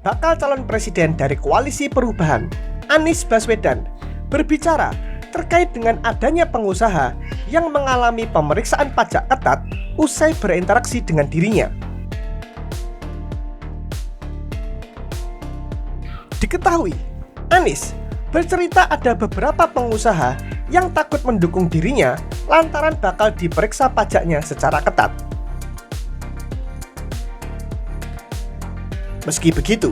bakal calon presiden dari Koalisi Perubahan, Anies Baswedan, berbicara terkait dengan adanya pengusaha yang mengalami pemeriksaan pajak ketat usai berinteraksi dengan dirinya. Diketahui, Anies bercerita ada beberapa pengusaha yang takut mendukung dirinya lantaran bakal diperiksa pajaknya secara ketat. Meski begitu,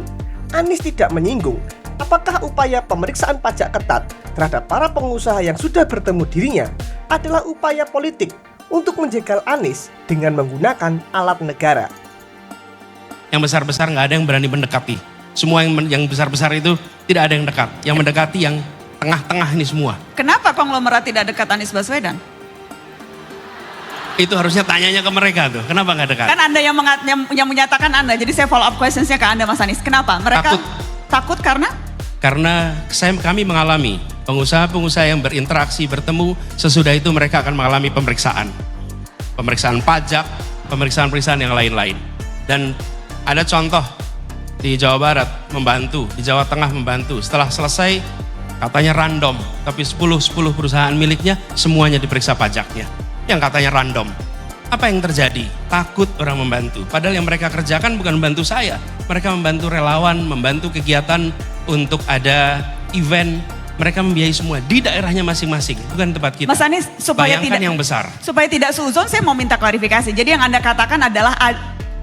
Anies tidak menyinggung apakah upaya pemeriksaan pajak ketat terhadap para pengusaha yang sudah bertemu dirinya adalah upaya politik untuk menjegal Anies dengan menggunakan alat negara. Yang besar-besar nggak ada yang berani mendekati. Semua yang besar-besar itu tidak ada yang dekat. Yang mendekati yang tengah-tengah ini semua. Kenapa konglomerat tidak dekat Anies Baswedan? Itu harusnya tanyanya ke mereka tuh. Kenapa nggak dekat? Kan Anda yang menyatakan Anda. Jadi saya follow up questionsnya ke Anda, Mas Anies. Kenapa? Mereka takut karena? Karena kami mengalami pengusaha-pengusaha yang berinteraksi, bertemu, sesudah itu mereka akan mengalami pemeriksaan. Pemeriksaan pajak, pemeriksaan-pemeriksaan yang lain-lain. Dan ada contoh di Jawa Barat membantu, di Jawa Tengah membantu. Setelah selesai katanya random, tapi 10 perusahaan miliknya semuanya diperiksa pajaknya. Yang katanya random. Apa yang terjadi? Takut orang membantu. Padahal yang mereka kerjakan bukan membantu saya. Mereka membantu relawan, membantu kegiatan untuk ada event. Mereka membiayai semua di daerahnya masing-masing, bukan tempat kita. Mas Anies, supaya bayangkan yang besar. Supaya tidak suzon, saya mau minta klarifikasi. Jadi yang Anda katakan adalah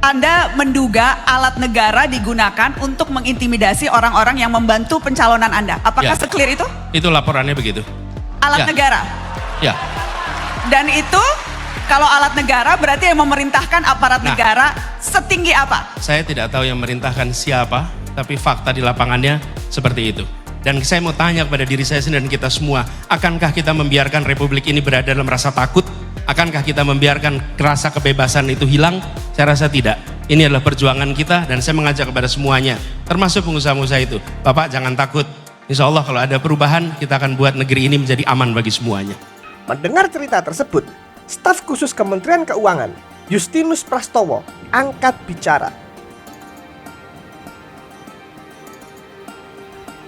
Anda menduga alat negara digunakan untuk mengintimidasi orang-orang yang membantu pencalonan Anda. Apakah se-clear itu? Itu laporannya begitu. Alat negara? Ya. Dan itu kalau alat negara berarti yang memerintahkan aparat negara setinggi apa? Saya tidak tahu yang memerintahkan siapa, tapi fakta di lapangannya seperti itu. Dan saya mau tanya kepada diri saya sendiri dan kita semua, akankah kita membiarkan republik ini berada dalam rasa takut? Akankah kita membiarkan rasa kebebasan itu hilang? Saya rasa tidak. Ini adalah perjuangan kita dan saya mengajak kepada semuanya, termasuk pengusaha-pengusaha itu. Bapak jangan takut, insya Allah kalau ada perubahan kita akan buat negeri ini menjadi aman bagi semuanya. Mendengar cerita tersebut, staf khusus Kementerian Keuangan, Justinus Prastowo, angkat bicara.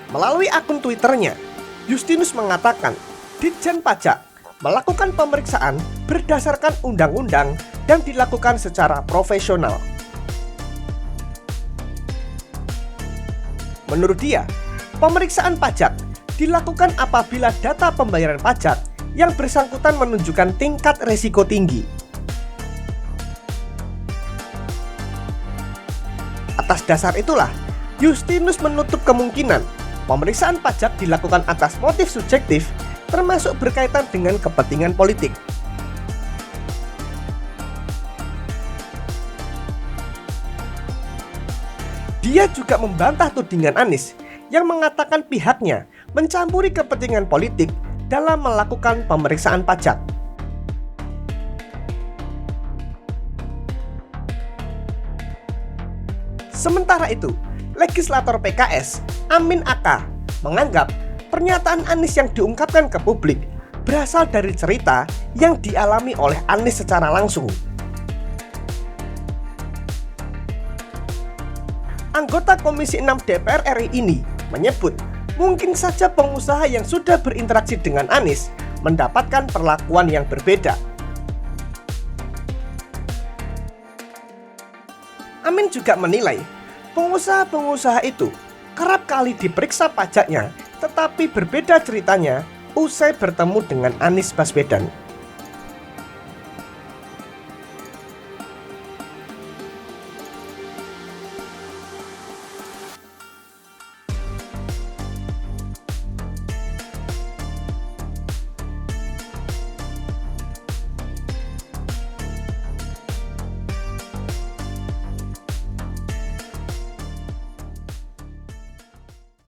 Melalui akun Twitternya, Justinus mengatakan, Ditjen Pajak melakukan pemeriksaan berdasarkan undang-undang dan dilakukan secara profesional. Menurut dia, pemeriksaan pajak dilakukan apabila data pembayaran pajak yang bersangkutan menunjukkan tingkat resiko tinggi. Atas dasar itulah, Justinus menutup kemungkinan pemeriksaan pajak dilakukan atas motif subjektif termasuk berkaitan dengan kepentingan politik. Dia juga membantah tudingan Anies yang mengatakan pihaknya mencampuri kepentingan politik dalam melakukan pemeriksaan pajak. Sementara itu, legislator PKS, Amin Aka, menganggap pernyataan Anies yang diungkapkan ke publik berasal dari cerita yang dialami oleh Anies secara langsung. Anggota Komisi 6 DPR RI ini menyebut mungkin saja pengusaha yang sudah berinteraksi dengan Anies mendapatkan perlakuan yang berbeda. Amin juga menilai pengusaha-pengusaha itu kerap kali diperiksa pajaknya, tetapi berbeda ceritanya usai bertemu dengan Anies Baswedan.